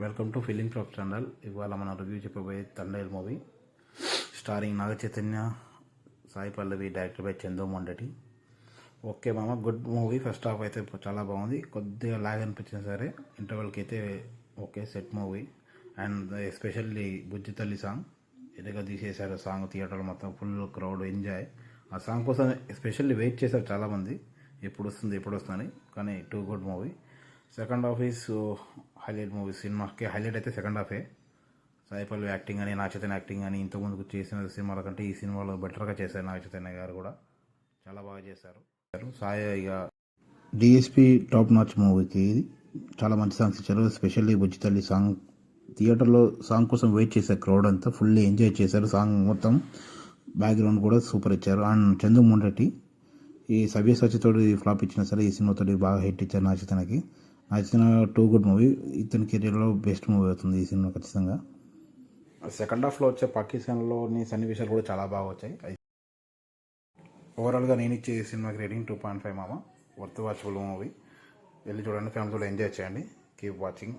Welcome to feelings of channel. ఇవాళ మనం review చెప్పబోయే Thandel movie starring Naga Chaitanya, Sai Pallavi, director by Chandu Mondeti. Okay మామ, గుడ్ మూవీ. ఫస్ట్ హాఫ్ అయితే చాలా బాగుంది. కొద్దిగా లాగ్ అనిపించింది సరే, ఇంటర్వెల్కి అయితే okay set movie. And especially Bujji Thalli song ఎదుగా తీసేశారు. సాంగ్ థియేటర్లో మొత్తం ఫుల్ క్రౌడ్ ఎంజాయ్. ఆ సాంగ్ కోసం ఎస్పెషల్లీ వెయిట్ చేశారు చాలామంది, ఎప్పుడు వస్తుందని. కానీ too good movie. Second half is highlight movie. సినిమాకి హైలైట్ అయితే సెకండ్ హాఫే. సాయి పల్లవి యాక్టింగ్ అని, నాగ చైతన్య యాక్టింగ్ అని, ఇంతకుముందుకు చేసిన సినిమాల కంటే ఈ సినిమాలో బెటర్గా చేశారు. నాగ చైతన్య గారు కూడా చాలా బాగా చేశారు. సాయి ఇక డిఎస్పి టాప్ నాచ్ మూవీకి ఇది చాలా మంచి సాంగ్స్ ఇచ్చారు. ఎస్పెషల్లీ బుజ్జి తల్లి సాంగ్ థియేటర్లో సాంగ్ కోసం వెయిట్ చేశారు. క్రౌడ్ అంతా ఫుల్లీ ఎంజాయ్ చేశారు. సాంగ్ మొత్తం బ్యాక్గ్రౌండ్ కూడా సూపర్ ఇచ్చారు. అండ్ చందు మొండటి ఈ సవ్యసాచితోటి ఫ్లాప్ ఇచ్చినా సరే ఈ సినిమాతోటి బాగా హిట్ ఇచ్చారు నాగ చైతన్యకి. నచ్చిన టూ గుడ్ మూవీ. ఇతని కెరీర్లో బెస్ట్ మూవీ అవుతుంది ఈ సినిమా ఖచ్చితంగా. సెకండ్ హాఫ్లో వచ్చే పాకిస్తాన్లోని సన్నివేశాలు కూడా చాలా బాగా వచ్చాయి. ఓవరాల్గా నేను ఇచ్చే ఈ సినిమాకి రేటింగ్ 2.5 మామ. Worth watchable movie. వెళ్ళి చూడండి, ఫ్యామిలీతో ఎంజాయ్ చేయండి. Keep watching.